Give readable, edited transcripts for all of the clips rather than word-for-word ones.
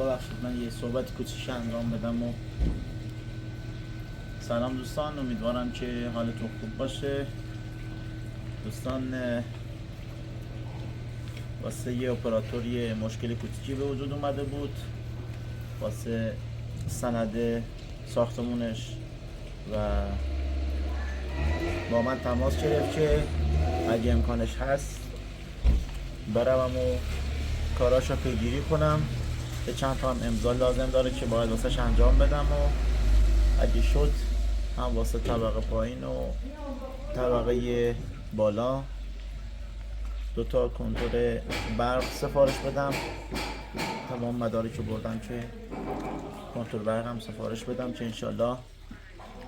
ببخشید من یه صحبت کوچیک انجام بدم و سلام دوستان، امیدوارم که حالتون خوب باشه. دوستان واسه یه اپراتور یه مشکل کوچیکی به وجود اومده بود واسه سند ساختمونش و با من تماس گرفت که اگه امکانش هست بروم و کاراشو پیگیری کنم. به چند تا هم امضا لازم داره که باید واسهش انجام بدم و اگه شد هم واسه طبقه پایین و طبقه بالا 2 تا کنتور برق سفارش بدم. تمام مدارک بردم که کنتور برق هم سفارش بدم که انشالله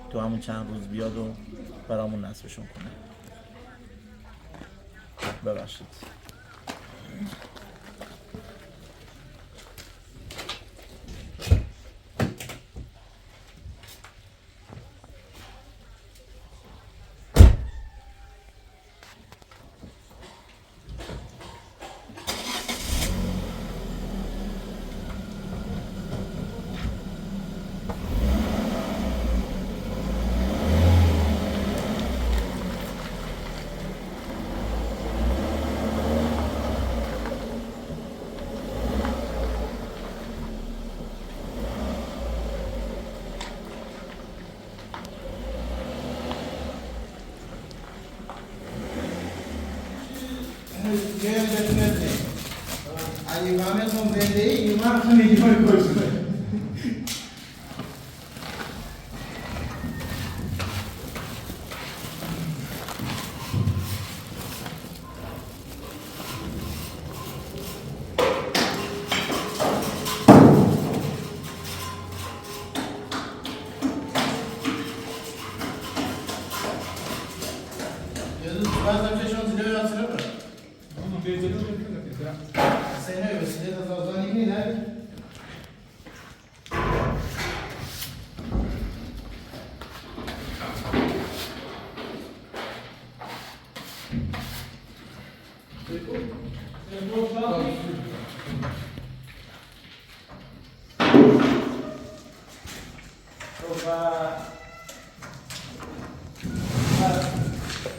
تو همون چند روز بیاد و برامون نصبشون کنه. ببخشید. اگه فهمتون زنده ای این وقت میگی های کنسونه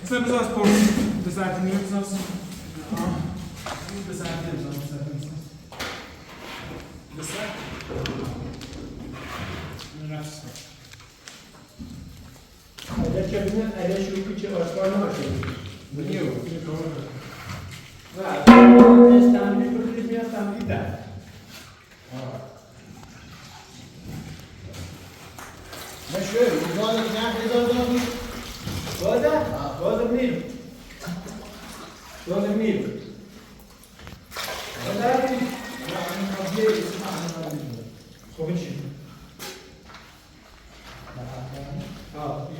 Você precisa pôr desafios assim. Desafios assim. اگر که بینید اگر شروع که آشکار نباشه Menino, و از تمرین کنید میاد تمرین در مشوه روزان نفت هزار دارمی بازم نیرو خب چی؟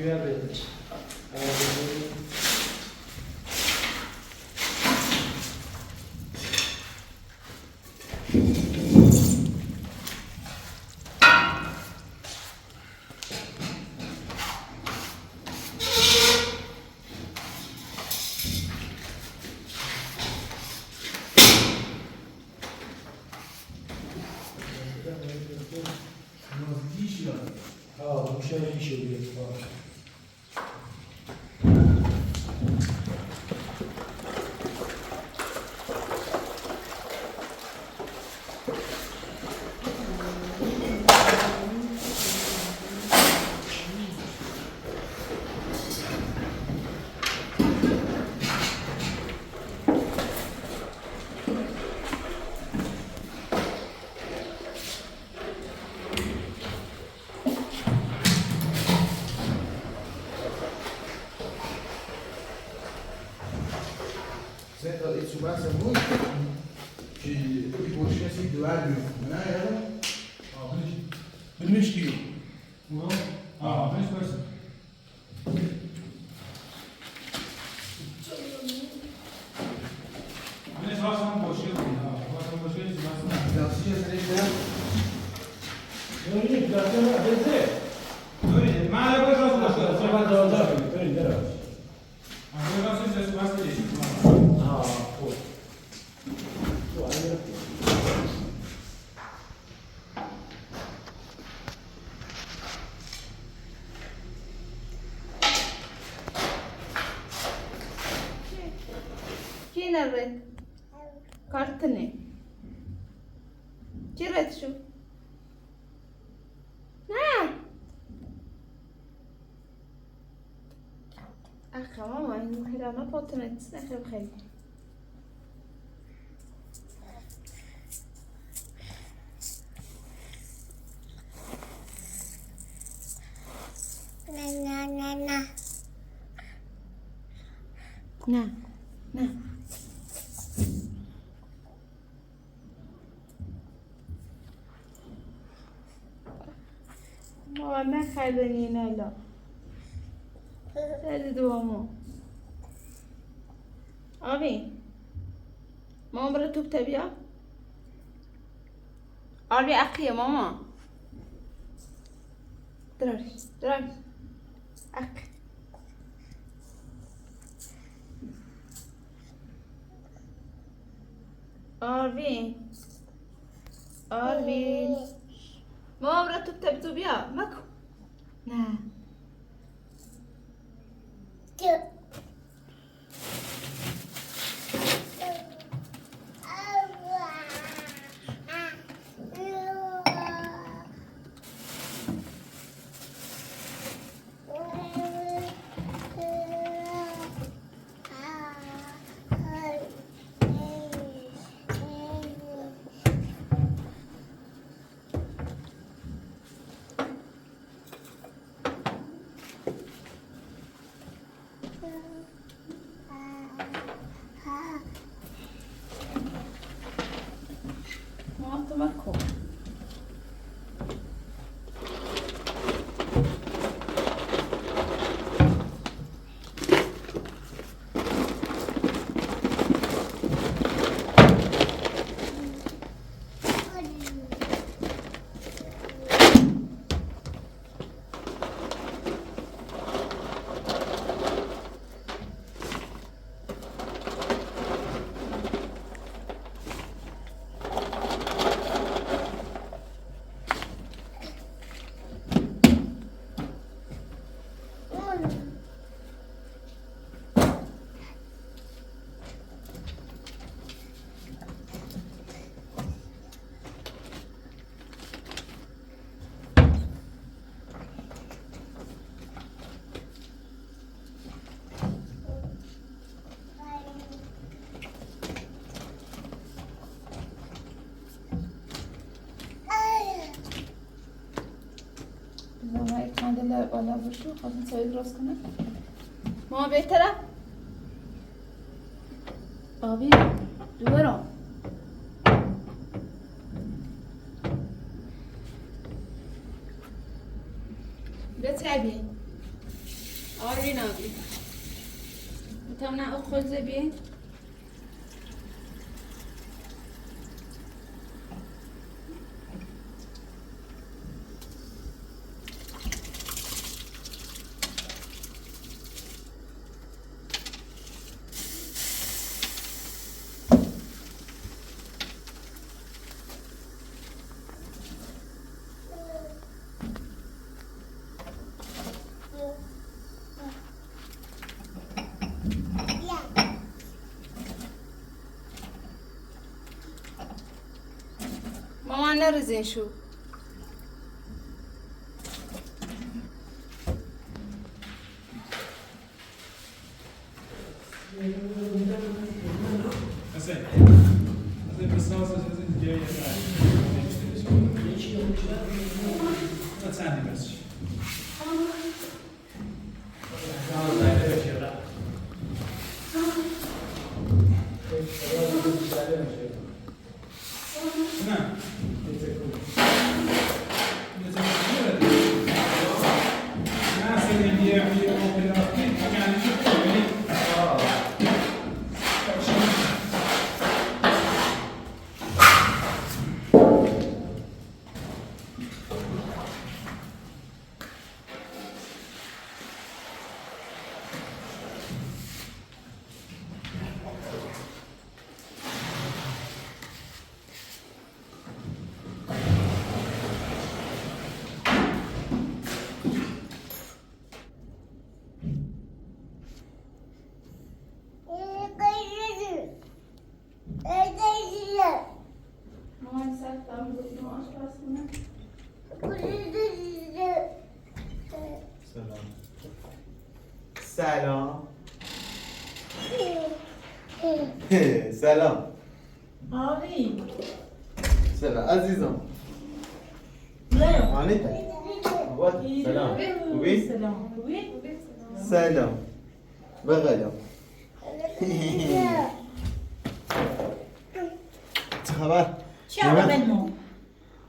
you have it. Isso passa muito de coxinha assim do lado, né? Ela. بالمشكلة. بس. من راسم باشه. راسم باشه راسم. Dalcinha, você deixa. دورید دستم بزه دورید. من الان باش راست باشه. دستم دادم دورید دراز من راست است باشه. خوب نرد كارتني جرت شو نعم أخي ماما إنه كده ما بطنت نخرب بخير نه نه ما نخردنی نالا دل دوامو آبی ماما برای توپ تبیا آبی اقیه ماما دراش اق آربین ماما برای توپ تبی تو بیا مکو نه ماما تو مکو زمانی کندل بالا بشو خواستم سوی درست کنه ماما بهتره آبی دوباره بتعبي آرين آبي بتمنع أخذ زبين ماما نرزين شو حسين بالصوص لازم تجي لا تساعدني بس نعم سلام سلام آبی سلام عزیزم نه آنیتا سلام خوبی؟ سلام خوبی؟ سلام بغلم چه خبر؟ چی آبی مو؟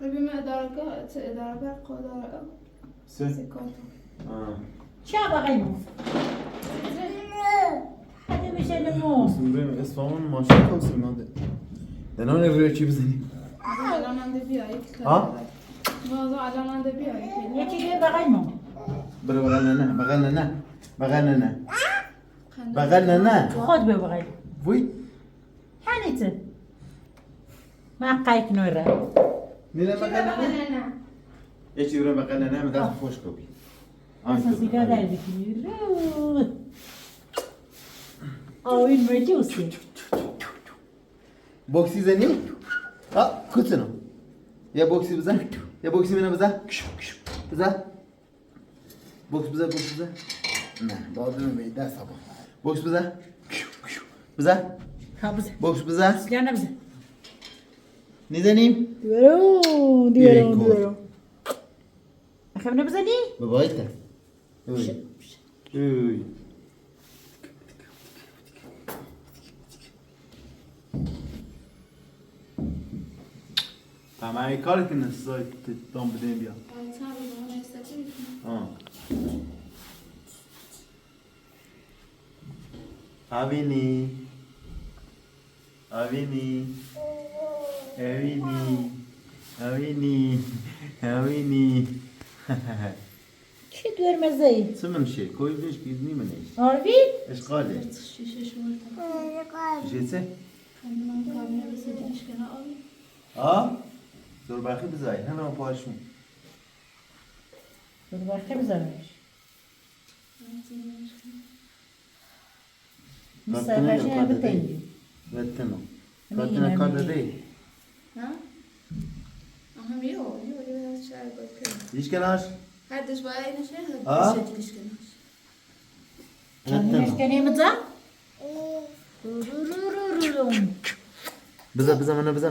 ببین ادارگاه قدر سکات چی آبی مو؟ حتی میشه نمو بریم اصفهان ماشین توصیل نده دنان روی چی بزنیم؟ الان انده بیایی ها؟ موضوع الان انده بیایی یکی دیگه بغل مو برو بغل نه بغل نه بغل نه بغل نه خود به بغل وی حنیت ما قایق نوره میره بغل نه نه یه چی برو بغل نه مدرس خوش کبی اساسی که در بکنی رو آوین مجوسی بوکسی زنی؟ ها کتنو یا بوکسی بزن یا بوکسی منو بزن بزن بوکس بزن بوکس بزن نه لازم به دست ها بوکس بزن بزن ها بزن بوکس بزن یا نبزن نیزنیم دیورم اخم نبزنی؟ ببایته اوی همه کاری که نسایی دام بدیم بیا Avini, Avini, Avini, Avini, Avini. چی دور مزه؟ Co mam się? Koju wiesz, kiedy nie mnie. آروی؟ Eszkole. Życie? A? Zor bakı bizay. Hemen paylaşım. دور برخه بزنش مسافرش بتنجی Vetteno. Ama Vetteno yine kadar mi? değil. ها؟ هم يو شعر بكر Hiç gelaş. هادش بقى نشهد ها؟ شكلش كناش کنیش کنی مزا؟ Bize bana bize.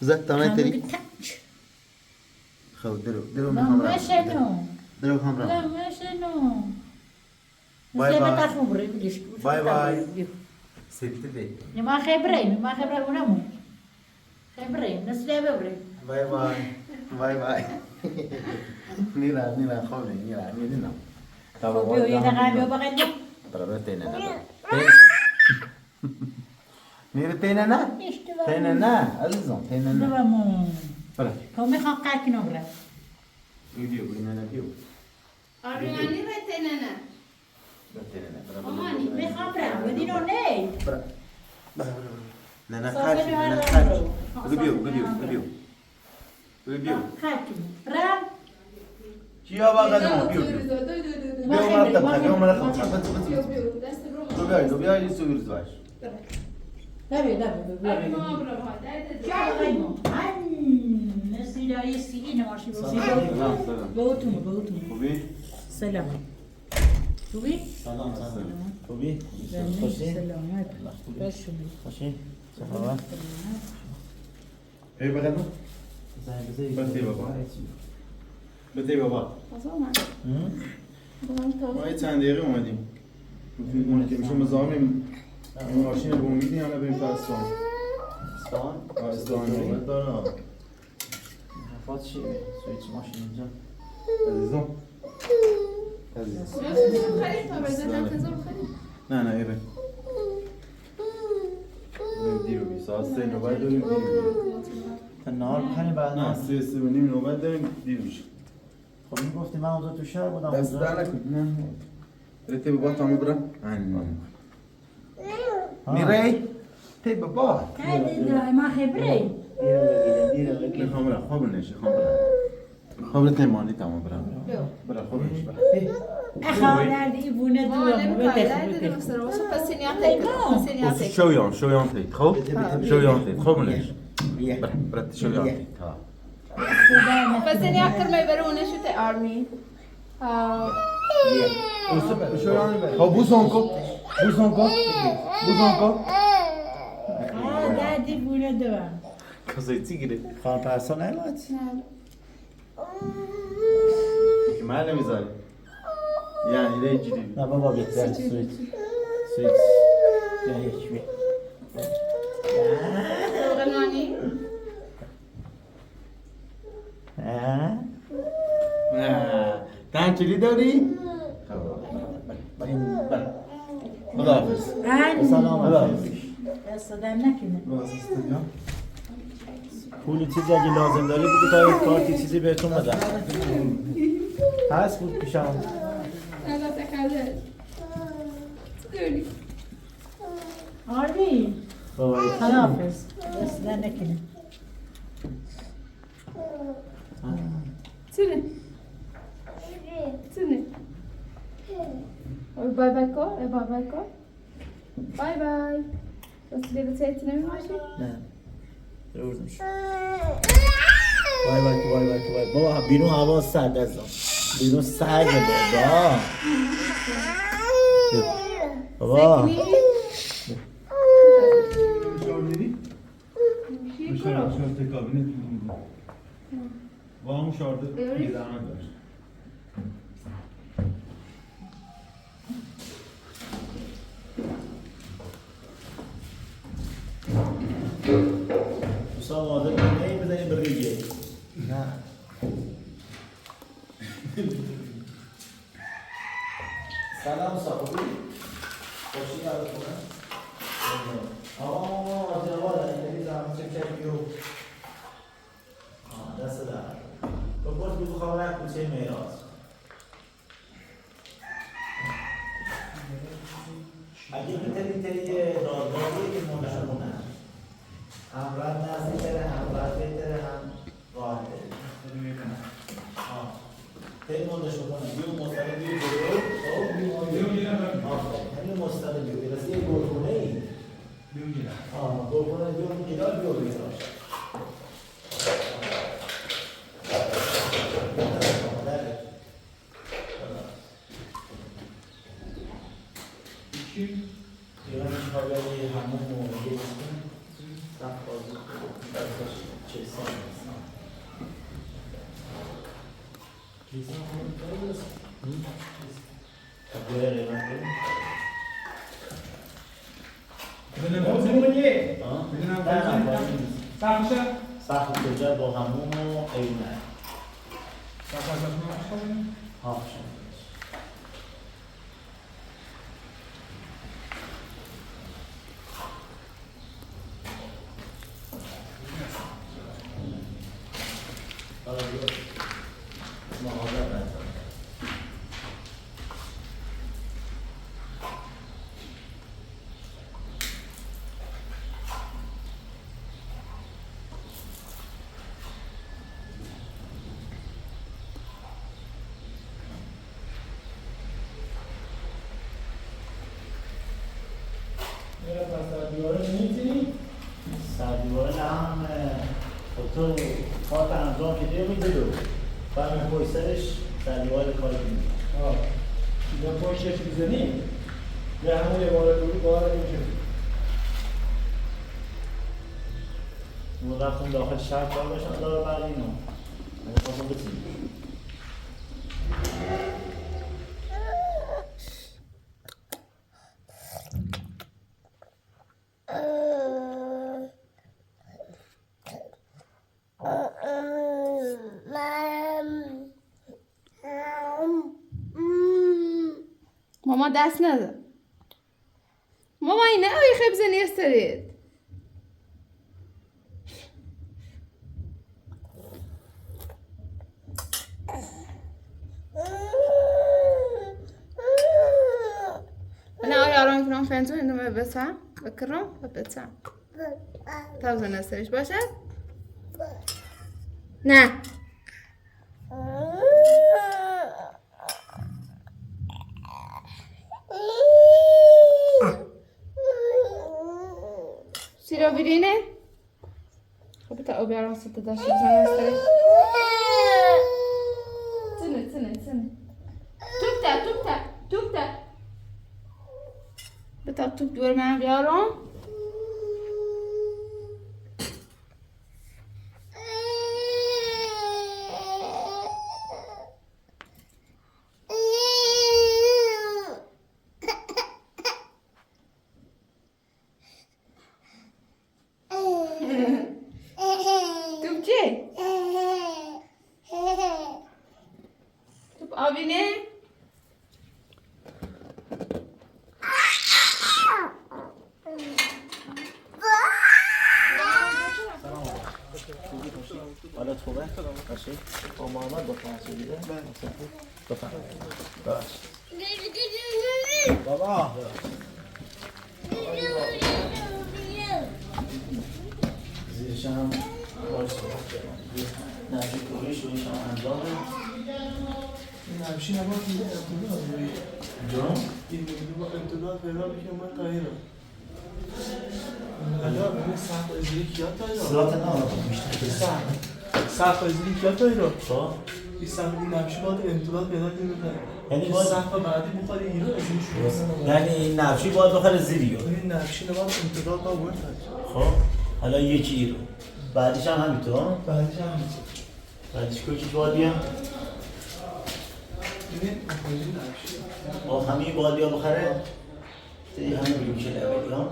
Bize tamam teri. خو درو من لا خمرة. ما شنو درو خمرة. لا ما شنو باي باي. تعرفوا بري بديش باي باي. سبت بي. ما خبرين ونمو خبرين ناس لا ببري باي باي. باي باي. نيلا خوني نيلا. بيو يدغى بغني برا تينا نا. نيرا تينا نا. تينا نا. عزيزم تينا نا. دبمو برا. كم يخان قاك نبرة فيديو بينا فيديو. أرياني رتينا تينا نا. برا. أماني ما خبرة ودينو ليه برا. لا لا صافي خاش. أنا لا خاش. أعرف. ريبيو. خاكي رام شيا بقى بيو. بيو مرتب بيو مرتب. بس. لو بيا يسوي رزاش. دبي أبي ما أبرا هذا نسيلا يسيين ماشي سلام. بوتم خوبی؟ سلام خوبی؟ سلام. خوبی؟ خوشی؟ سلامت بشومی خوشی؟ چه خبر؟ ای بغل ما؟ بده بابا. بده بابا. ما یه چند دقیقه اومدیم. اون که میشه مزاحم ماشین رو میدیم الان بریم تا اصفهان. اصفهان؟ اصفهان نوبت دارم. فات چی؟ سویچ ماشین اینجا عزیزم. عزیزم. نه ایره. دیر و بی ساعت 3 نوبت داریم دیر تا نهار بخریم بعد نه 3 و نیم نوبت داریم دیر میشه. خب میگفتی من اونجا تو شهر بودم دست اونجا در نکن. نه. رتی بابا تامو برا. میری؟ تی بابا. تعال ما خبري دیره بگیرم میخوام برم خواب نشه خواب برم. خواب تی مالی تامو برم. برا خواب نشه برا. أخا نادي بونا شویان تید خوب؟ شویان تید خوب نش. برات شویان تید. بس إني أكثر ما يبرونه شو تأرمي خب بوسون کن بوسون کن بوسون کن دادی بونه دوام. Kozaj tigre. خانم پرسا نمیاد که من نمیذاری یعنی ده اینجوری نه بابا بهتر سویت سویت یا یک بی سوق نانی نه تنکلی داری؟ خدا حافظ سلام دست دادم نکنه. پولی چیزی اگه لازم داری بگو تا یک کارتی چیزی بهتون بدم هست بود پیشم انا تخلص دوري آری. خداحافظ. دست دادم نکنه. تنه تنه باي باي كو باي باي كو باي باي بس دیگه سیت نمی‌ماشی نه روزم شد وای وای وای وای وای بابا بیرون هوا سرد ازم بیرون سرد بابا بابا با همون شارده یه درمک داشت دوستان واضح نمی بزنیم به ریگه نه سلام صاحبی خوشی دارد کنم آه جواد این زمان چه کردیو دست در بپرس بگو خبر کوچه میراث اگه میتونی دادگاهی که مونده کنن همراه نزدیک‌تره همراه بهتره هم راحته خیلی مونده شو کنه بیو مستقیم بیو جلو همین مستقیم بیو برسی یه گلخونه ای گلخونه بیو گیرار بیو بیراش ایران کابلی همون یه چیزی سخت بازی کنم درستش چه سال هستم کلیسا همون داری هست؟ کابلی قیمت کنیم بدونم زمونیه آه؟ بدونم نه نه سخشه سخت کجا با همون و ایونه سخشه ها شد سردیواره هم تو کارت انجام که دیگه میده دو بعد پای سرش سردیواره کار کنید یا پشتش بزنی یا همون یه بار دوری بار میشه اون رفتون داخل شهر کار باشن داره بعد اینو اگه خواستم بسید ماما دست نده ماما اینه اوی خیلی بزنی استرید انا اوي آرام کنم فنزو اینو ببسم بکرم ببسم تا بزن استریش باشه نه سیرا بیرینه خب تا اوی آرام ستا داشته بزن استریش تنه توپ دور من بیارم. توپ چی؟ توپ آبی نه؟ حالا خوبه؟ باشه؟ با محمد با فرانسه دیده؟ بفرم بابا زیرش هم باش نجی کوریش رویش هم انجامه این همشی نباید این امتداد روی جان؟ این با امتداد پیدا بکنم من تاییرم حالا ببین سخت ازیلی کیا تاییرم؟ صورت نام میشته سخت ازیلی کیا تاییرم؟ خب؟ این سخت این همشی باید امتداد پیدا کنم یعنی که باید سخت بعدی بخوری ایران ازیلی شروع یعنی این نفشی باید بخره زیریو این نفشی نباید امتداد با باید خب؟ حالا یکی رو بعدیش هم همینطور؟ بعدیش هم بعدیش کوچیش باید بیام؟ ببین این نفشی با همه باید بیا بخره دیگه همه بگیم میشه لبلی ها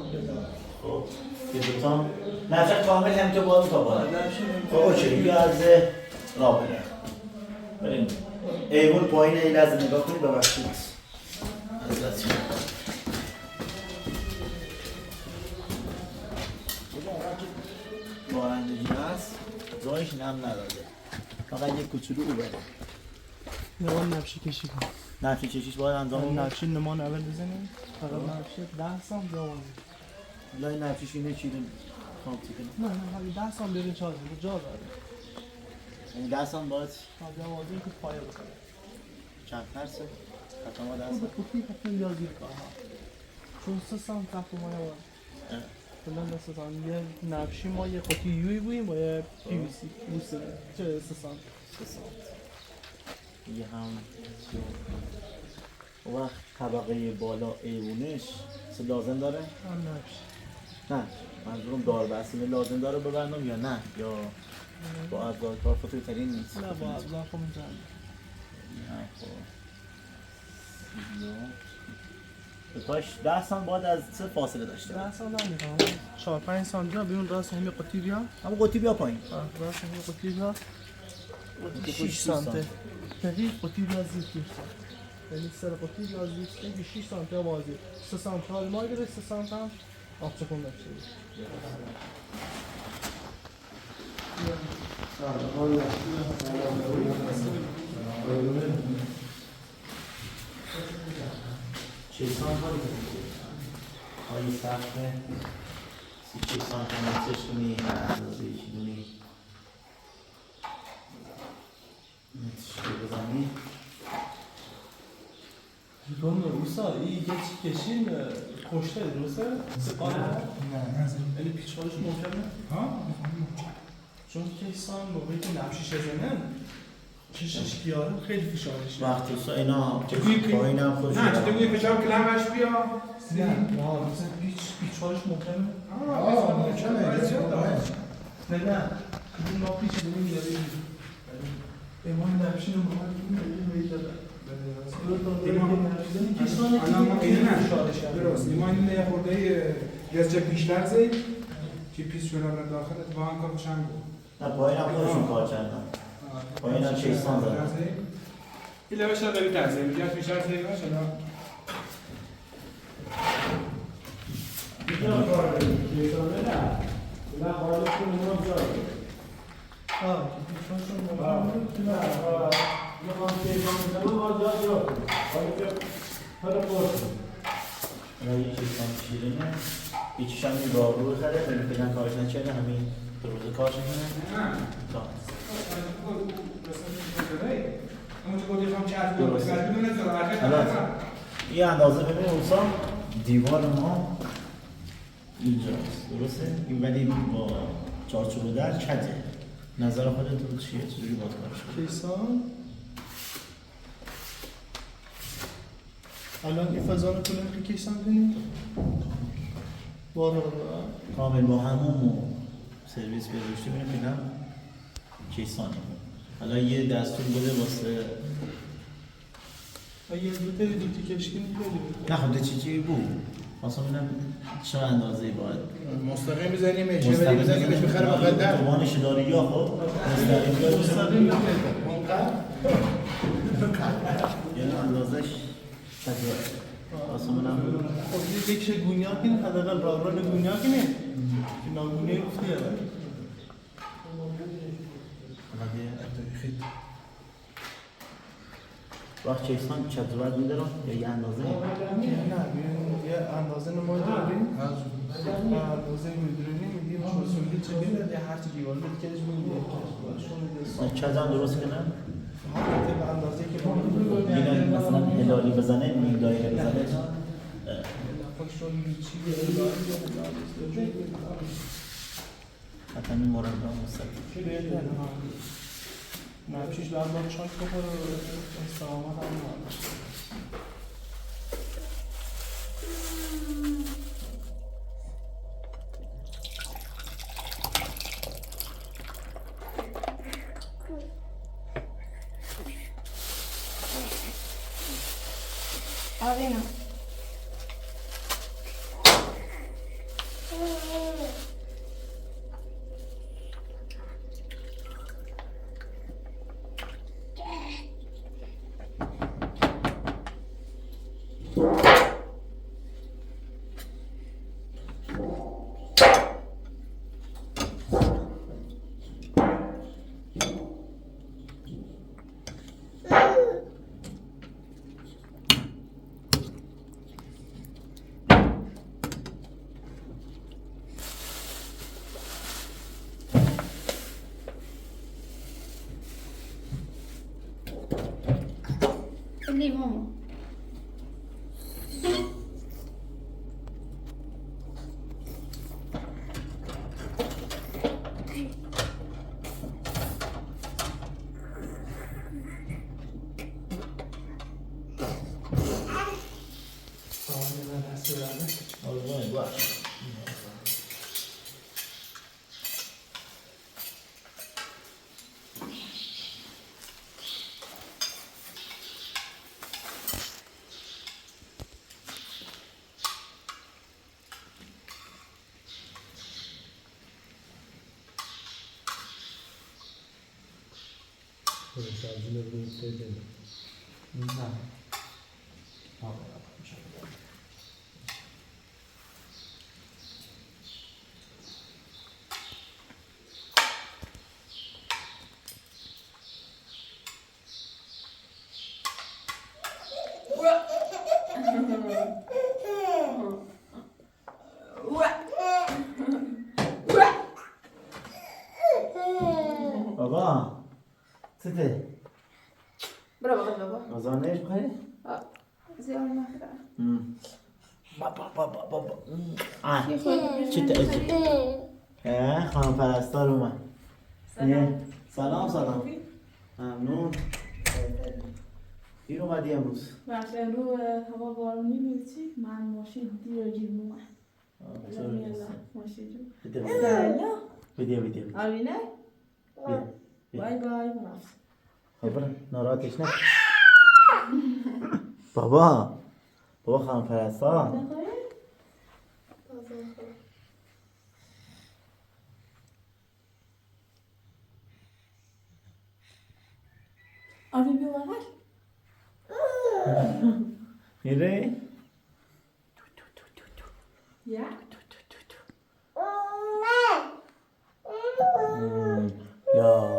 خب یه دوتا نفشه کامل هم که باید تا باید خب اوچه یه از رابطه بریم ایمون پایین این لحظه نگاه کنید ببخشید حضرت شما بارندگی هست زایش نم نداده فقط یک کوچولو او بره نمان نفشی کشی کن نفشه چشیش باید انجام اون بدیم. نفشی نمان اول بزنیم فقط نفشی 10 سام جوان حالا این نفشش اینه چی رو کامتی کنیم نه 10 سام برین چهار جا داره یعنی دستان باید جوازی که پایه بکنه چند ترسه؟ حتی ما دست خود بخوری حتی یا زیر کار چون 3 سام تحت ما نباید کلن 3 سام یه نفشی ما یه قطی یوی بوییم با یه پی وی سی بوسته چه 3 سام 3 سانت دیگه هم و وقت طبقه بالا ایوونش چه لازم داره؟ هم نفشی نه منظورم داربستینه لازم داره ببندم یا نه یا با ابزار کار خطوی ترین نیست نه با ابزار خب میزنم نه خب کاش 10 سانت باید از چه فاصله داشته 10 سام نمیخوام 4 5 سام جا بیرون راست همین قطی بیا اما قطی بیا پایین راست همین قطی بیا قطی 6 سانته تقریب قطی بیا زیر 6 سانت یعنی سر قطی بیا زیر اینکه 6 سانت یا بازی 3 سانت حال ما گره 3 سانت هم آبچه کن داشته چه سانت هایی هایی سخته 36 سانت مترش کنی اندازه یکی دونی مترش رو بزنی گم روسا این یه چی کشین کشته درسته؟ سپاه نه یعنی پیچارش ممکنه؟ ها؟ چون کیسان موقعی که نفشیش بزنن چشش کیاره خیلی فشارش وقتی سا اینا چطوری پایین هم خودشون نه چطور یه فشار کلمش بیا نه مثلا پیچارش ممکنه؟ نه این ما پیچ داریم میاره ایمان نفشین رو درست ایمان یه خورده گرچه بیشتر زید که پیس شدن داخل اتفاقا کارش هم بود نه پایین هم خودشون کار کردن پایین هم چه ایستان زدن این لبش هم داری ترزه میگه بیشتر زید باشه نه میتونم کار بریم کیسانه نه خواهد کنم نمام جا پیچارشون میخوام کیسانه زمان ما جا جا حالا پرسیم اینا یک ایستان شیرینه یکیش هم این راه رو بخره بریم فکرن کارش نچرده همین دو روز کارش کنه تا این اندازه ببین اوسا دیوار ما اینجاست درسته؟ این ولی با چارچوب در کته نظر خودتون چیه؟ چجوری باید کارش کنه؟ کیسان الان این فضا کنیم که کیسان کنیم بارا کامل با همون سرویس گذاشته بینیم که هم کیسانی حالا یه دستور بده واسه یه دوتی کشکی میکنیم نه خود چی بود واسه بینم چه اندازه‌ای باید مستقیم بزنیمش یه ولی بزنیمش بخره مقدر توانش داری یا خب مستقیم یا یه اندازش تجربه واسه منم خب یه کش گونیا کنیم حداقل راه گونیا کنیم که ناگونی گفتی وقت چیستان چطور میدارم یا یه اندازه؟ نه یه اندازه نمایی داریم اندازه میدونیم میدیم چوزونگی چه بینه یه هرچی دیوار بید کهش میدیم چند درست کنم؟ به اندازه که باید اینه مثلا هلالی بزنه نیم دایره بزنه حتی این مورد را مستقیم نمشیش باید با چاک بخوره استقامت هم مانده آرینا اللي ماما بابا چته؟ برو بقى بابا مزانش بخواه؟ زیاد مخرا بابا چی تا خانم پرستار اومد سلام ممنون دیر اومدی امروز وقتی رو هوا بارونی بود چی؟ من ماشین دیر جیب اومد ماشین جو بده آبینه؟ بای بای خبر ناراحتش نه بابا خانم پرستار آبی بیا بغل میره؟ یا؟ یا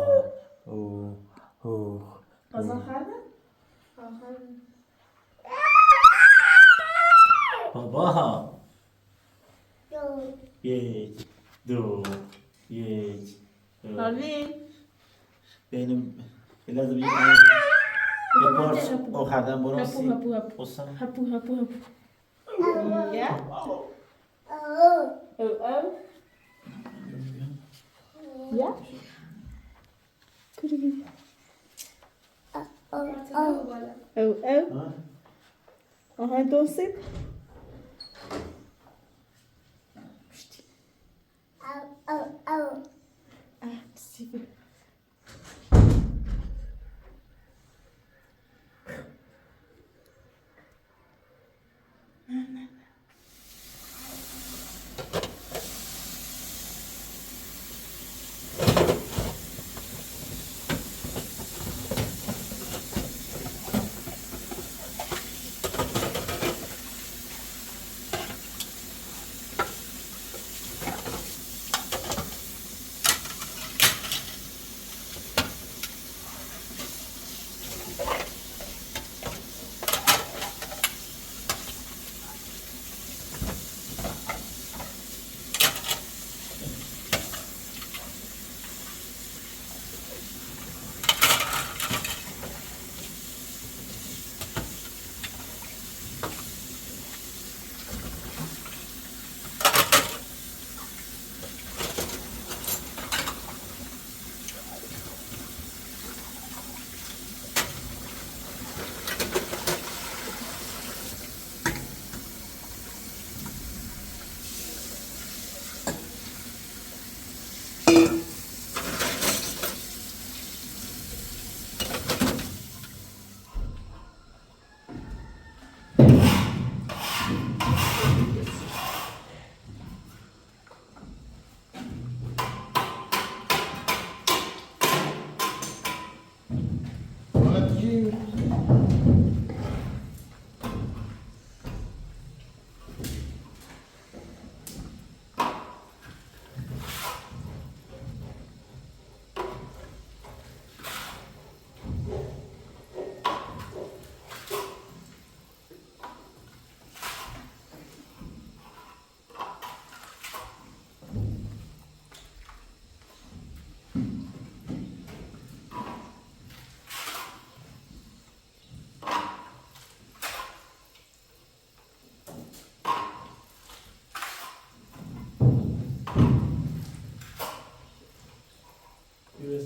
از آخر بابا یک دو آبی بینم لازم یه پارچ آخردن برانسی هپو یا؟ یا؟ کجا آهای دوستید سیبی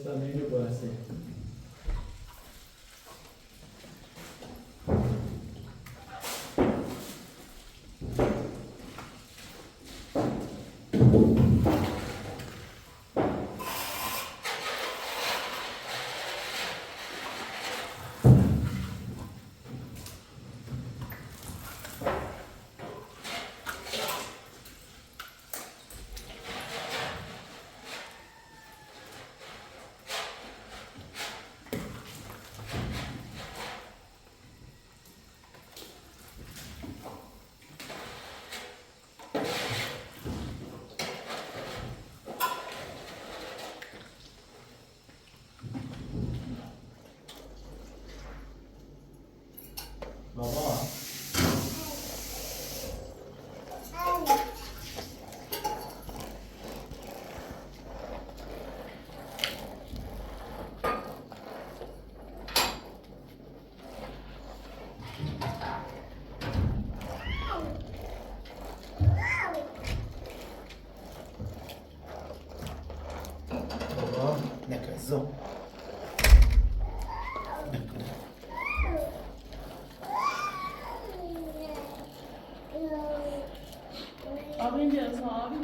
também no basta. بابا بابا نکزو Abi ineceğiz abi.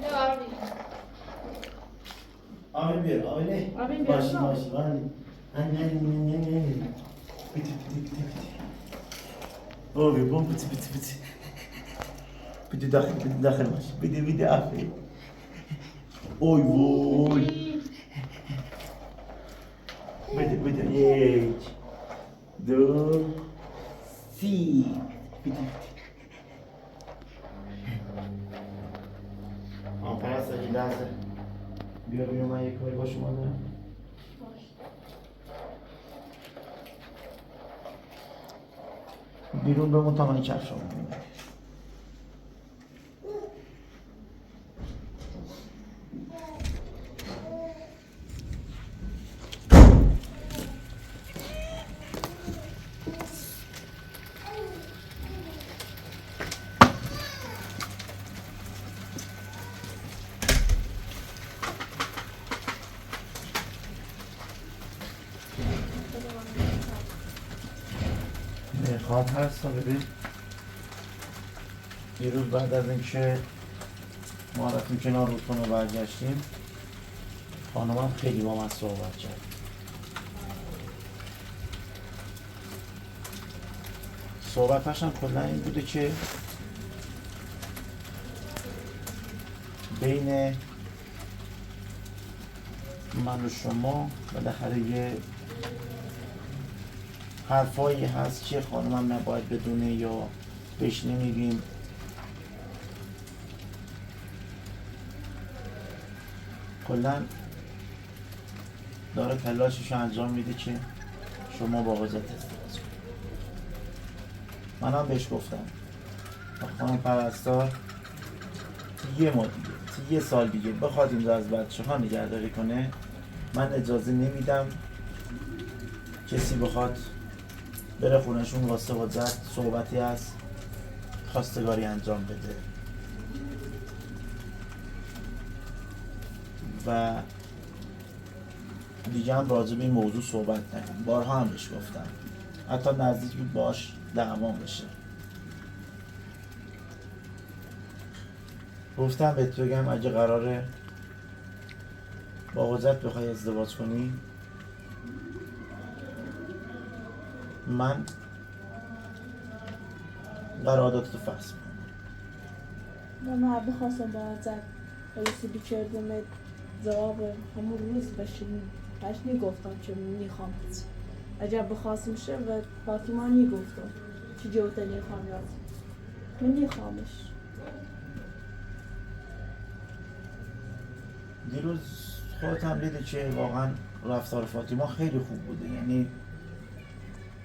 Ne abi? Abi bir, abi ne? Abi bir, Başı tamam. başı var. Hani. Biti biti biti biti. Abi bu biti biti biti. Biti dakhil baş. Biti afi. Oy voy. Biti yeç. Do. Si. Biti biti. آن پرست اگه لحظه بیا من یک کاری با شما دارم بیرون بمون تا من کفش رو ببینم. میخواد هست تا ببین دیروز بعد از اینکه ما رفتیم کنار رودخونه رو برگشتیم خانمم خیلی با من صحبت کرد. صحبتش هم کلا این بوده که بین من و شما بالاخره یه حرفایی هست که خانمم نباید بدونه یا بهش نمیگیم. کلا داره تلاشش رو انجام میده که شما با حاجت ازدواج کنید. منم بهش گفتم خانم پرستار یه ماه دیگه یه سال دیگه بخواد این رو از بچه ها نگهداری کنه من اجازه نمیدم کسی بخواد بره خونشون واسه حاجت صحبتی از خواستگاری انجام بده و دیگه هم راجع به این موضوع صحبت نکنم. بارها هم بهش گفتم حتی نزدیک بود باش دعوام بشه. گفتم بهت بگم اگه قراره با حاجت بخوای ازدواج کنی من قراردادتو فصل میکنم. من بخواستم با ازت خیلی بیچردم جواب همون روز بهش نگفتم که میخوام اگر بخواستم شه و فاطمه میگفتم که جوتا نخوام یاد من نخوامش. دیروز خودت هم دیدی که واقعا رفتار فاطمه خیلی خوب بوده، یعنی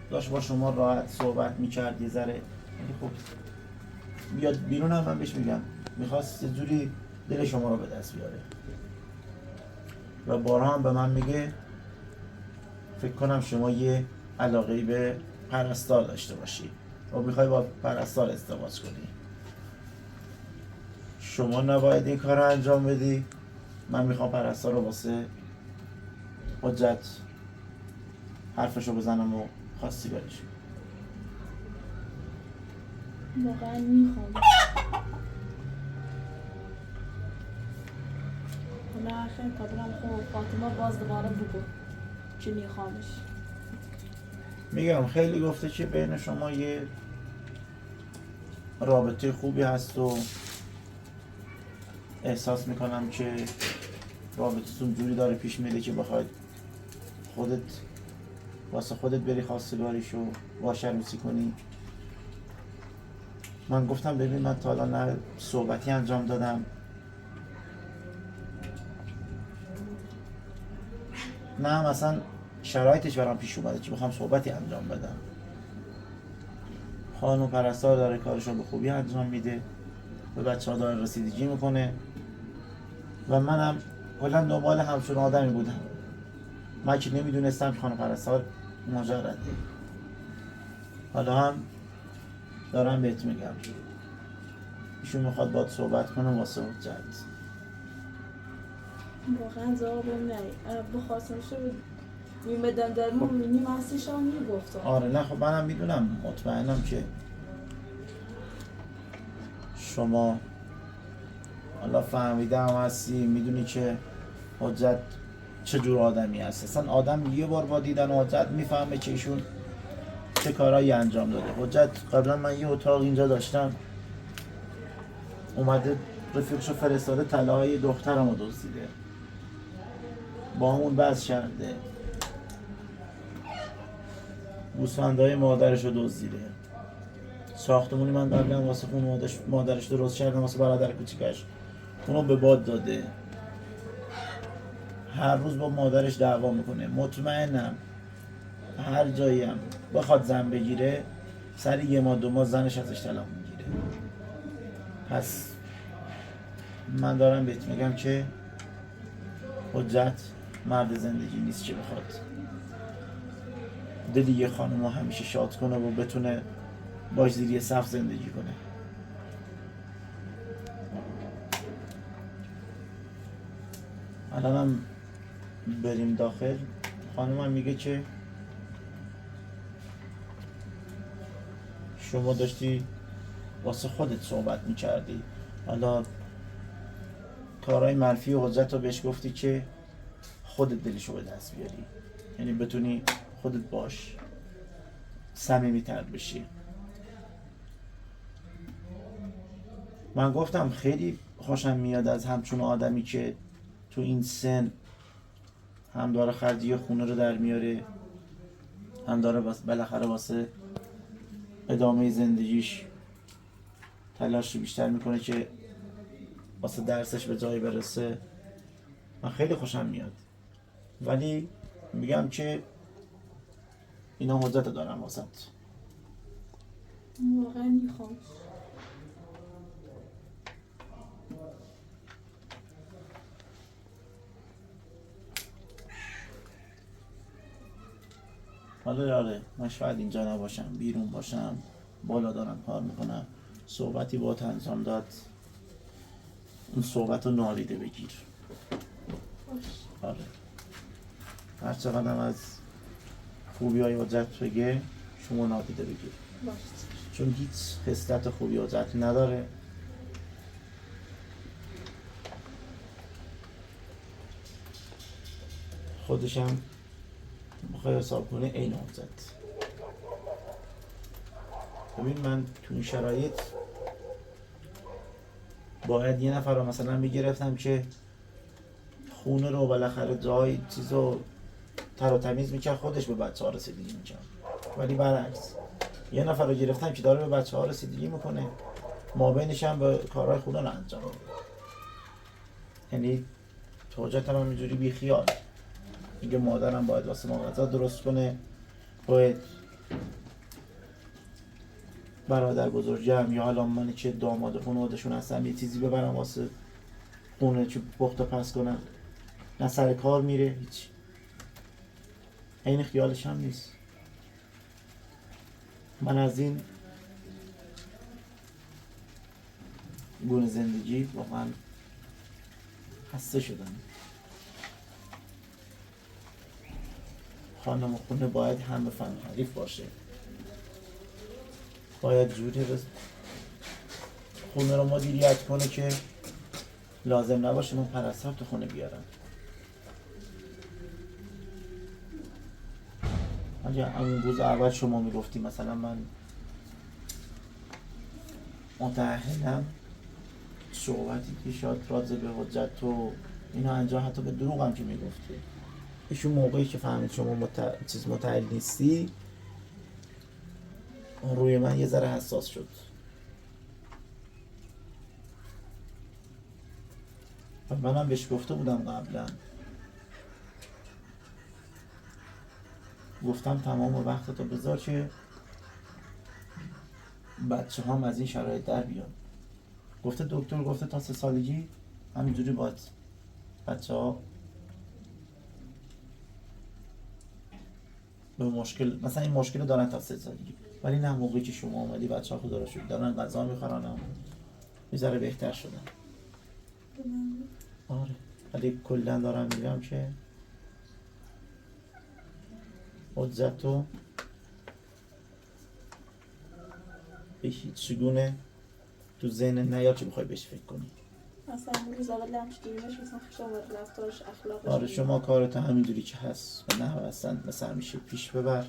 داشت با شما راحت صحبت میکرد یه ذره، یعنی خب بیاد بیرون هم من بهش میگم میخواست یه جوری دل شما رو به دست بیاره و بارها هم به من میگه فکر کنم شما یه علاقه‌ای به پرستار داشته باشی و میخوای با پرستار ازدواج کنی. شما نباید این کار رو انجام بدی. من میخوام پرستار رو واسه حجت حرفشو بزنم و خواستی بریش. واقعا میخوام. من خیلی قبلا خب فاطمه باز دوباره بگو که میخوامش. میگم خیلی گفته که بین شما یه رابطه خوبی هست و احساس میکنم که رابطتون جوری داره پیش میره که بخواید خودت واسه خودت بری خواستگاریشو واشروسی کنی. من گفتم ببین من تا حالا نه صحبتی انجام دادم نه هم اصلا شرایطش برام پیش اومده که بخوام صحبتی انجام بدم. خانم پرستار داره کارشو به خوبی انجام میده، به بچه ها داره رسیدگی میکنه و منم کلا دنبال همچون آدمی بودم. من که نمیدونستم که خانم پرستار مجرده. حالا هم دارم بهت میگم ایشون میخواد باید صحبت کنه واسه حجت. واقعا جوابم نه. بخواستم شه میمدن در مون مینیم هستیش هم میگفتم. آره نه خب منم میدونم، مطمئنم که شما حالا فهمیده هم هستی، میدونی که حجت چه جور آدمی هست. اصلا آدم یه بار با دیدن حجت میفهمه که ایشون چه کارهایی انجام داده. حجت قبلا من یه اتاق اینجا داشتم، اومده رفیقشو فرستاده طلاهای دخترمو دزدیده، با همون بس کرده، گوسفندهای مادرشو دزدیده. ساختمونی من قبلا واسه خون مادرش درست کردم واسه برادر کوچیکش، اونو به باد داده. هر روز با مادرش دعوا میکنه. مطمئنم هر جایی هم بخواد زن بگیره سر 1 ماه 2 ماه زنش ازش طلاق میگیره. پس من دارم بهت میگم که حجت مرد زندگی نیست که بخواد دل یه خانم رو همیشه شاد کنه و بتونه باش زیر یه سقف زندگی کنه. الانم بریم داخل. خانمم میگه که شما داشتی واسه خودت صحبت میکردی، حالا کارهای منفی و حجت رو بهش گفتی که خودت دلشو به دست بیاری، یعنی بتونی خودت باش صمیمی‌تر بشی. من گفتم خیلی خوشم میاد از همچون آدمی که تو این سن هم داره خرجی خونه رو در میاره، هم داره بالاخره واسه ادامه زندگیش تلاش بیشتر میکنه که واسه درسش به جایی برسه. من خیلی خوشم میاد، ولی میگم که اینا حجت دارم واسط. واقعا میخوام. آره من شاید اینجا نباشم، بیرون باشم، بالا دارم کار میکنم، صحبتی با انجام داد، اون صحبت رو نادیده بگیر. آره هر چقدر از خوبی های حجت بگه شما نادیده بگیر، چون هیچ خصلت خوبی حجت نداره. خودشم بخوای حساب کنه عین حجت. ببین من تو این شرایط باید یه نفر رو مثلا میگرفتم که خونه رو بالاخره جای چیزو تر و تمیز میکرد، خودش به بچه ها رسیدگی میکرد، ولی برعکس یه نفر رو گرفتم که داره به بچه ها رسیدگی میکنه، ما بینش هم به کارهای خونه رو انجام میده. یعنی حجت هم اینجوری بی خیال میگه مادرم باید واسه ما غذا درست کنه، باید برادر بزرگم یا حالا من که داماد خانوادشون هستم یه چیزی ببرم واسه خونه چه پخت و پس کنم. نه سر کار میره، هیچ عین خیالش هم نیست. من از این گونه زندگی واقعا خسته شدم. خانم خونه باید هم به فن حریف باشه، باید جوری خونه رو مدیریت کنه که لازم نباشه من پرستار تو خونه بیارم. اگه همون روز اول شما میگفتی مثلا من متأهلم، صحبتی که شاید راضی به حجت و اینا انجام حتی به دروغ هم که میگفتی، ایشون موقعی که فهمید شما متأهل نیستی روی من یه ذره حساس شد. و منم بهش گفته بودم قبلا، گفتم تمام وقتتو بذار که بچه هم از این شرایط در بیان. گفته دکتر گفته تا 3 سالگی همینجوری باید بچه ها به مشکل مثلا این مشکل دارن تا 3 سالگی، ولی نه موقعی که شما اومدی بچه ها خدا رو شکر دارن غذا میخورن هم میذاره بهتر شدن. آره ولی کلا دارم میگم که حجتو به هیچ گونه تو ذهن نیاد که بخوای بهش فکر کنی. اصلا روز اول همش دیدیمش مثلا خشم رفتارش اخلاقش. آره شما کارت همینجوری که هست و نه اصلا مثل همیشه پیش ببر.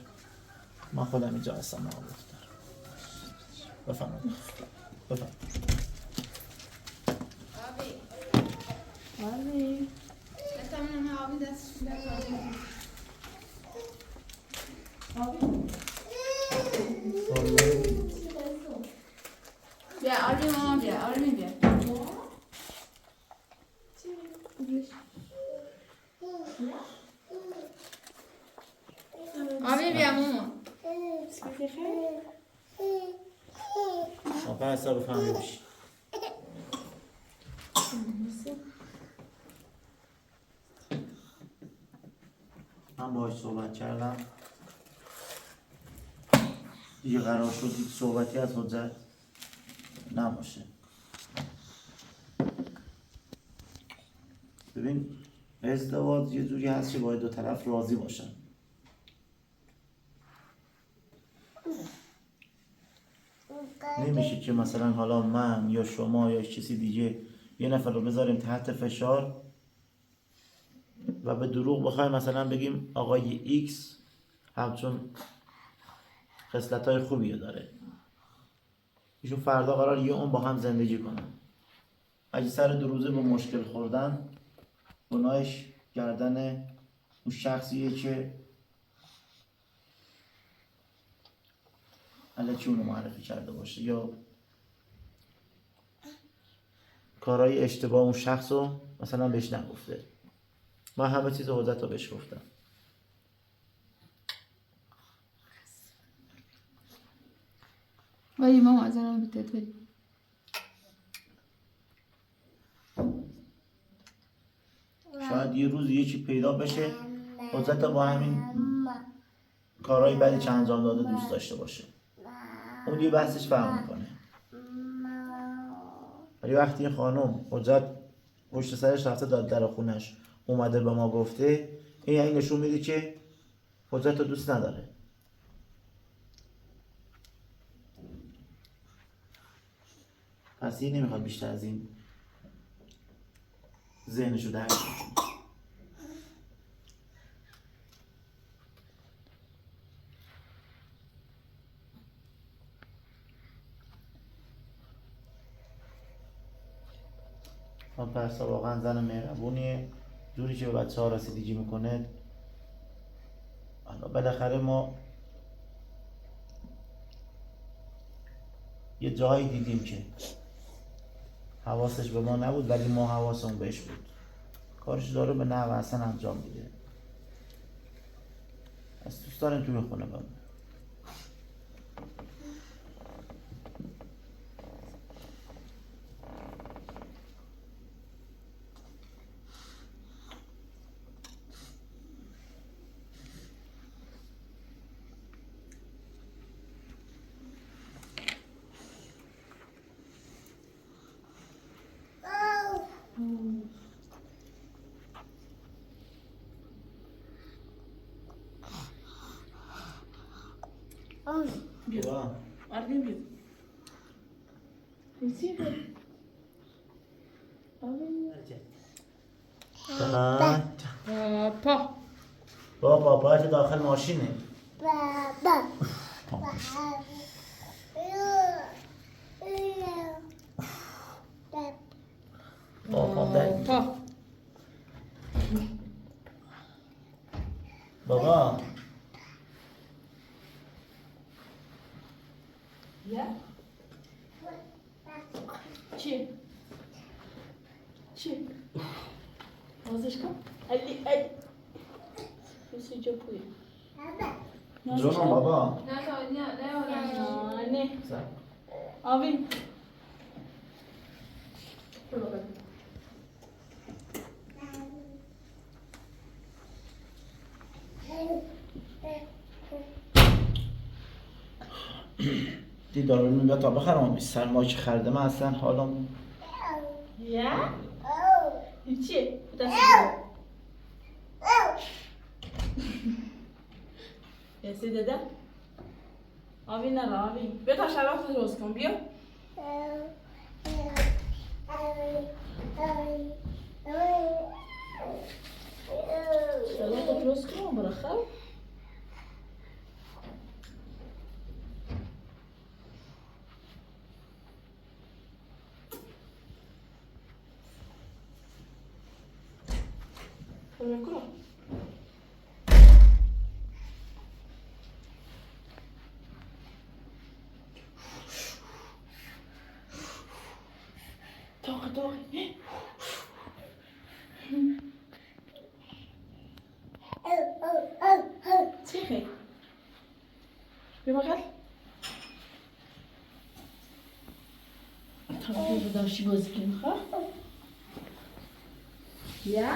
من خودم اینجا هستم نه گفتم. بفرمایید. آبی نتمنى انها آبی دست بیا آبی ماما بیا آبی بیا آبی بیا ماما به حساب فهمی باشی. من باهاش صحبت کردم دیگه قرار شد هیچ صحبتی از حجت نباشه. ببین ازدواج یه جوری هست که باید دو طرف راضی باشن. نمیشه که مثلا حالا من یا شما یا کسی دیگه یه نفر رو بذاریم تحت فشار و به دروغ بخوایم مثلا بگیم آقای ایکس همچون خصلت‌های خوبی رو داره، ایشون فردا قرار یه اون با هم زندگی کنن. اگه سر دو روزه به مشکل خوردن گناهش گردن اون شخصیه که الکی اونو معرفی کرده باشه یا کارهای اشتباه اون شخص رو مثلا بهش نگفته. من همه چیز حضرت رو بهش گفتم. ولی ما معذرم بده شاید یه روز یکی پیدا بشه حضرت با همین کارهای بدی که انجام داده دوست داشته باشه، اون یه بحثش فرق میکنه. ولی وقتی این خانم حجت پشت سرش رفته داد در خونش اومده به ما گفته، این یعنی نشون میده که حجت رو دوست نداره. پس این نمیخواد بیشتر از این ذهنشو درک کنه. پرسا واقعا زن مهربونیه، جوری که به بچه ها رسیدگی میکنه. بالاخره ما یه جایی دیدیم که حواسش به ما نبود ولی ما حواسمون بهش بود. کارش داره به نحو حسن انجام میده. از دوست داریم توی خونه بمونه. بیا آردین بیا نیستی بیا پا بابا تو داخل ماشینه. پا بابا یا چی چی بازش کن علی بسی جا پوی جونم بابا نه آوین دی دارو میگه تا بخرم سرمایه که خریده من اصلا حالم یا این چیه؟ دست یسی داده؟ آبی نرا آبی بیا تا شراب تو روز کن بیا شراب تو روز کن برا خب برا طاقة سيخي بمغل رو داشتی بازی کنی خواه؟ یا؟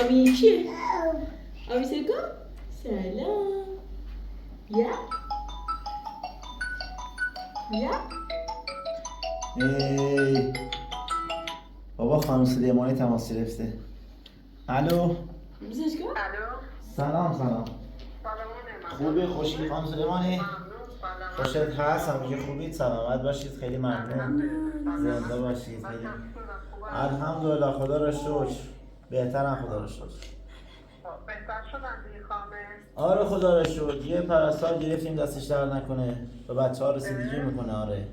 آبی چیه؟ آبی سکو؟ سلام یا؟ یا؟ ای بابا خانم سلیمانی تماس گرفته. الو بزنش کن؟ سلام خوبی خوشی خانم سلیمانی؟ خوشت هست همیشه خوبید سلامت باشید خیلی ممنون زنده باشید خیلی الحمدلله خدا را شکر بهترم خدا را شکر بهتر شدن دیگه خانه. آره خدا را شکر یه پرستار گرفتیم دستش در نکنه به بچه ها رسیدگی میکنه آره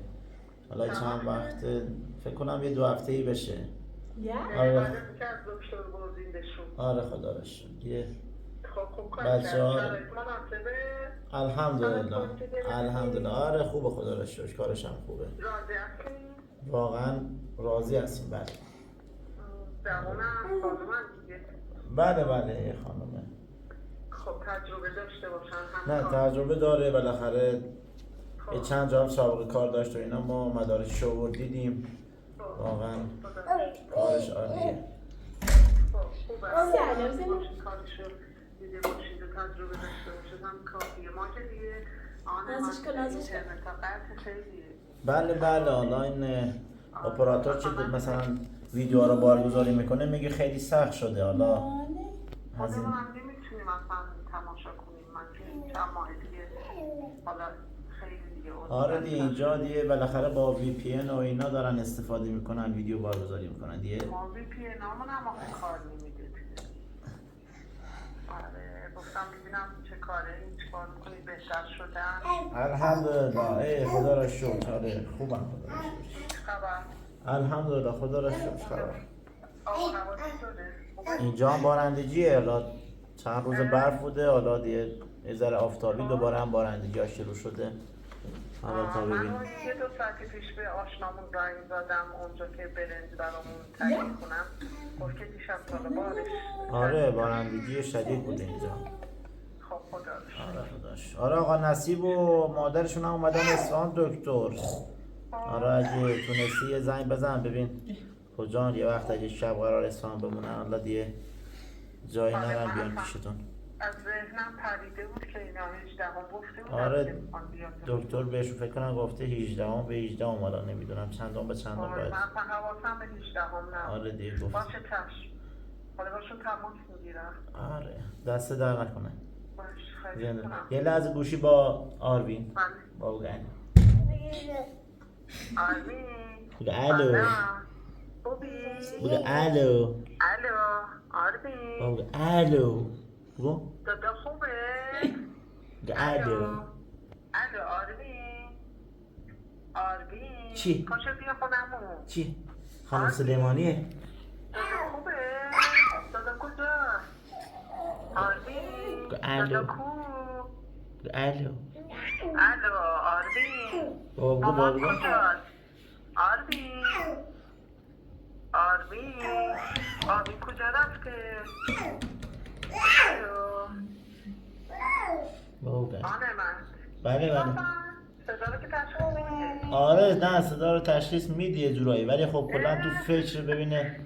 حالا چند وقت فکر کنم یه 2 هفته‌ای بشه یا؟ آره بعد که از دکتر گزینده شد. آره خدا را شکر یه خوب کار بچه کرد. ها شرایط مناسبه. الحمدلله آره خوبه خدا را شکر کارش هم خوبه راضی هستین؟ واقعا راضی هستیم بله جوانم خانومم دیگه. بله یه خانومه خب تجربه داشته باشن نه تجربه داره بالاخره یه چند جا هم سابقه کار داشت و اینا ما مدارکش رو آورد دیدیم واقعا کارش عالیه خوبه. سلام زنم. کارشو دیده باشید و تجربه داشته باشید هم کافیه. ما که دیگه نازش کن. اینترنت ها قطع خیلیه. بله حالا این اپراتور که مثلا ویدیوها رو بارگذاری میکنه میگه خیلی سخت شده حالا از این خودمون هم نمیتونیم اصلا تماشا کنیم. من که چند ماه دیگه حالا خیلی دیگه آره دیگه اینجا دیگه بالاخره با وی پی ان و اینا دارن استفاده میکنن ویدیو بارگذاری میکنن دیگه ما وی پی ان همون هم آخه کار نمیده. آره گفتم ببینم چه کاره این چه کار میکنی بهتر شدن. الحمدلله خدا را شکر آره خوبم خدا را شکر هیچ خبر؟ الحمدلله خدا را شکر خبر آقا هوا چطوره؟ اینجا هم بارندگیه حالا چند روز برف بوده حالا دیگه یه ذره آفتابی دوباره هم بارندگی ها شروع شده حالا تا من ببینیم یه 2 ساعتی پیش به آشنامون زنگ زدم اونجا که برنج برامون تهیه کنم گفت که دیشب سال بارش. آره بارندگی شدید بوده اینجا خب خدا رو شکر. آره خداش آره آقا نصیب و مادرشون هم اومدن اصفهان دکتر آره اگه تونستی یه زنگ بزن ببین کجان یه وقت اگه شب قرار اصفهان بمونن حالا دیگه جایی نرن بیان پیشتون از ذهنم پریده بود که اینا 18 هم گفته بود آره دکتر بهشون فکر کنم گفته 18 هم به 18 هم حالا نمیدونم چندم به چندم آره باید من اصلا حواسم به 18 هم نه. آره دیگه گفت باشه چشم. حالا باشون تماس میگیرم. آره دست در نکنه باش خیلی زنده. کنم. یه لحظه گوشی با آروین بله. با اوگن آروین. بگو الو سلام. خوبی؟ بگو الو الو آروین. بگو الو بگو دادا خوبه؟ بگو الو الو آروین. آروین. چی؟ پاشو بیا خونمون. چی؟ خانم سلیمانیه؟ دادا خوبه؟ دادا کجا؟ آروین. بگو الو دادا کو؟ بگو الو الو آروین. بابا بگو مامان بابا کجاست؟ آروین. آروین. آروین کجا رفته؟ الو بابا اوگن آنه من. بله صدا رو که تشخیص میده. آره نه صدا رو تشخیص میدی یه جورایی ولی خب کلا تو فکر ببینه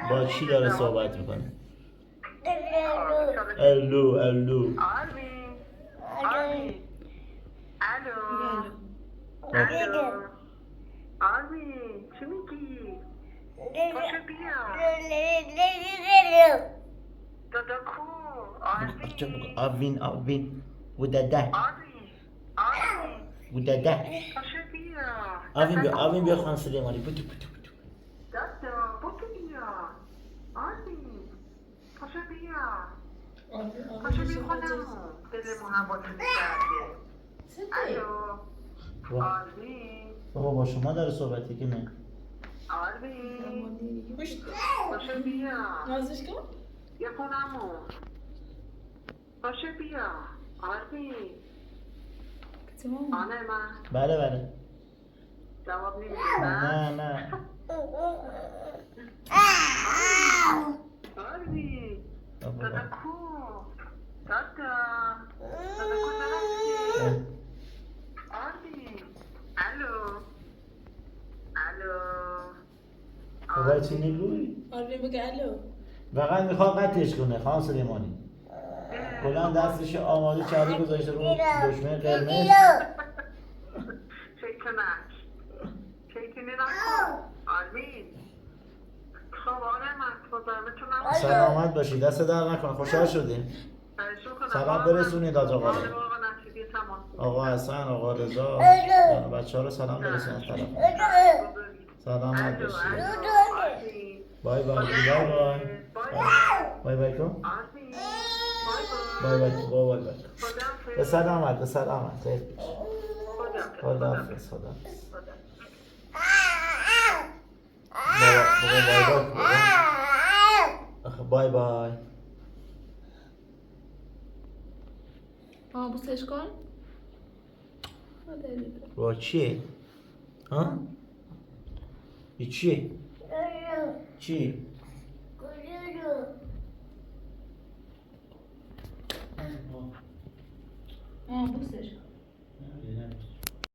با کی داره صحبت میکنه الو آروین. آروین. الو. الو. آروین چی میگی؟ پاشو بیا. دادا کو؟ آوین و داده آروین. آروین. و داده پاشو بیا. آوین بیا خانم سلیمانی بودو دادا بودو بیا. آروین. پاشو بیا. پاشو بیا خودمون. دلمون هم با تو کرده. الو. آروین. بابا با شما داره صحبتی که نه آروین. پاشو بیا. نازش کن. بیا خونمون. پاشو بیا. آروین. آنه من. بله جواب نمیده نه آرمی بابا. دادا کو دادا کجا رفتی آرمی الو بابا چی میگوی؟ آره بگه الو. فقط میخواد قطعش کنه خانم سلیمانی. کلا دستش آماده کرده گذاشته رو دشمه قرمز. شیطنی نکن آرمین خب آرمان خدا سلامت باشی دست در نکن خوشحال شدیم. سلام برسونید آج آقا. آقا حسن آقا رضا بچه ها رو سلام برسونید طرف. سلامت باشی. بای بای بای بای بای بای کن. بای بای بای بای. به سلامت به سلامت. خیر پیش. خدا حافظ خدا حافظ. بای بای. بوسش کن. با چیه؟ ها؟ این چیه؟ چی؟ بوسش کن.